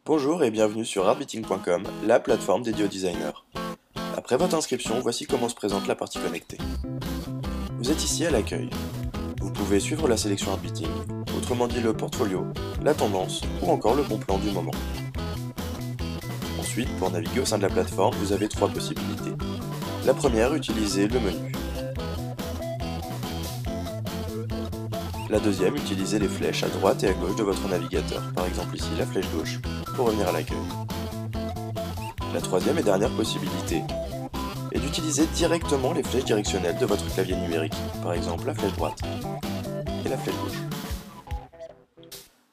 Bonjour et bienvenue sur artbeating.com, la plateforme dédiée aux designers. Après votre inscription, voici comment se présente la partie connectée. Vous êtes ici à l'accueil. Vous pouvez suivre la sélection Artbeating, autrement dit le portfolio, la tendance ou encore le bon plan du moment. Ensuite, pour naviguer au sein de la plateforme, vous avez trois possibilités. La première, utiliser le menu. La deuxième, utiliser les flèches à droite et à gauche de votre navigateur, par exemple ici la flèche gauche, pour revenir à l'accueil. La troisième et dernière possibilité est d'utiliser directement les flèches directionnelles de votre clavier numérique, par exemple la flèche droite et la flèche gauche.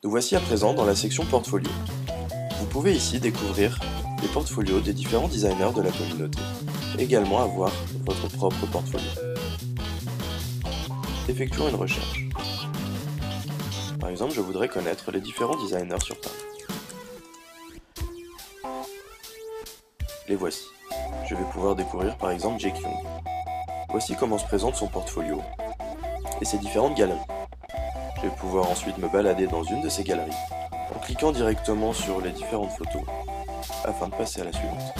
Nous voici à présent dans la section portfolio. Vous pouvez ici découvrir les portfolios des différents designers de la communauté, et également avoir votre propre portfolio. Effectuons une recherche. Par exemple, je voudrais connaître les différents designers sur Paris. Les voici. Je vais pouvoir découvrir par exemple Jae Kyung. Voici comment se présente son portfolio et ses différentes galeries. Je vais pouvoir ensuite me balader dans une de ces galeries en cliquant directement sur les différentes photos afin de passer à la suivante.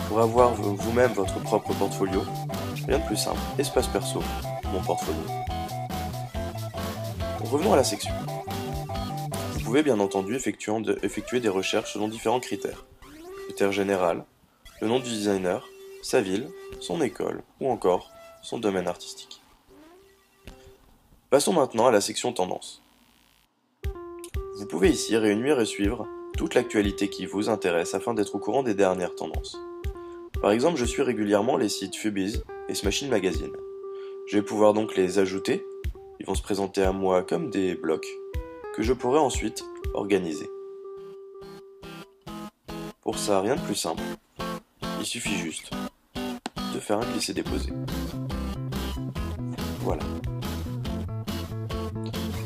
Pour avoir vous-même votre propre portfolio, rien de plus simple, espace perso, mon portfolio. Revenons à la section. Vous pouvez bien entendu effectuer des recherches selon différents critères. Critère général, le nom du designer, sa ville, son école ou encore son domaine artistique. Passons maintenant à la section tendance. Vous pouvez ici réunir et suivre toute l'actualité qui vous intéresse afin d'être au courant des dernières tendances. Par exemple, je suis régulièrement les sites Fubiz et Smashing Magazine. Je vais pouvoir donc les ajouter. Ils vont se présenter à moi comme des blocs que je pourrai ensuite organiser. Pour ça, rien de plus simple. Il suffit juste de faire un glisser-déposer. Voilà.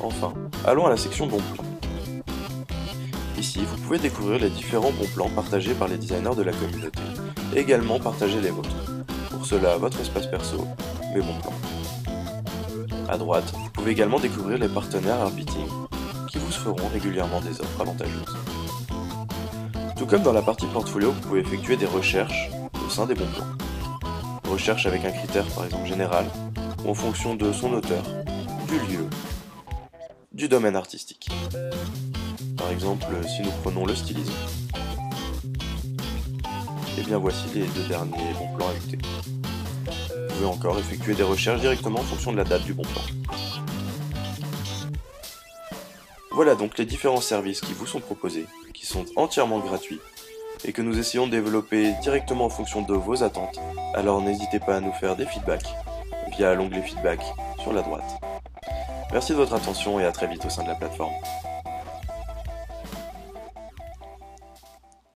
Enfin, allons à la section bons plans. Ici, vous pouvez découvrir les différents bons plans partagés par les designers de la communauté et également partager les vôtres. Pour cela, votre espace perso, mes bons plans. À droite, vous pouvez également découvrir les partenaires Artbeating qui vous feront régulièrement des offres avantageuses. Tout comme dans la partie portfolio, vous pouvez effectuer des recherches au sein des bons plans. Recherche avec un critère par exemple général ou en fonction de son auteur, du lieu, du domaine artistique. Par exemple, si nous prenons le stylisme, et bien voici les deux derniers bons plans ajoutés. Vous pouvez encore effectuer des recherches directement en fonction de la date du bon plan. Voilà donc les différents services qui vous sont proposés, qui sont entièrement gratuits, et que nous essayons de développer directement en fonction de vos attentes, alors n'hésitez pas à nous faire des feedbacks via l'onglet feedback sur la droite. Merci de votre attention et à très vite au sein de la plateforme.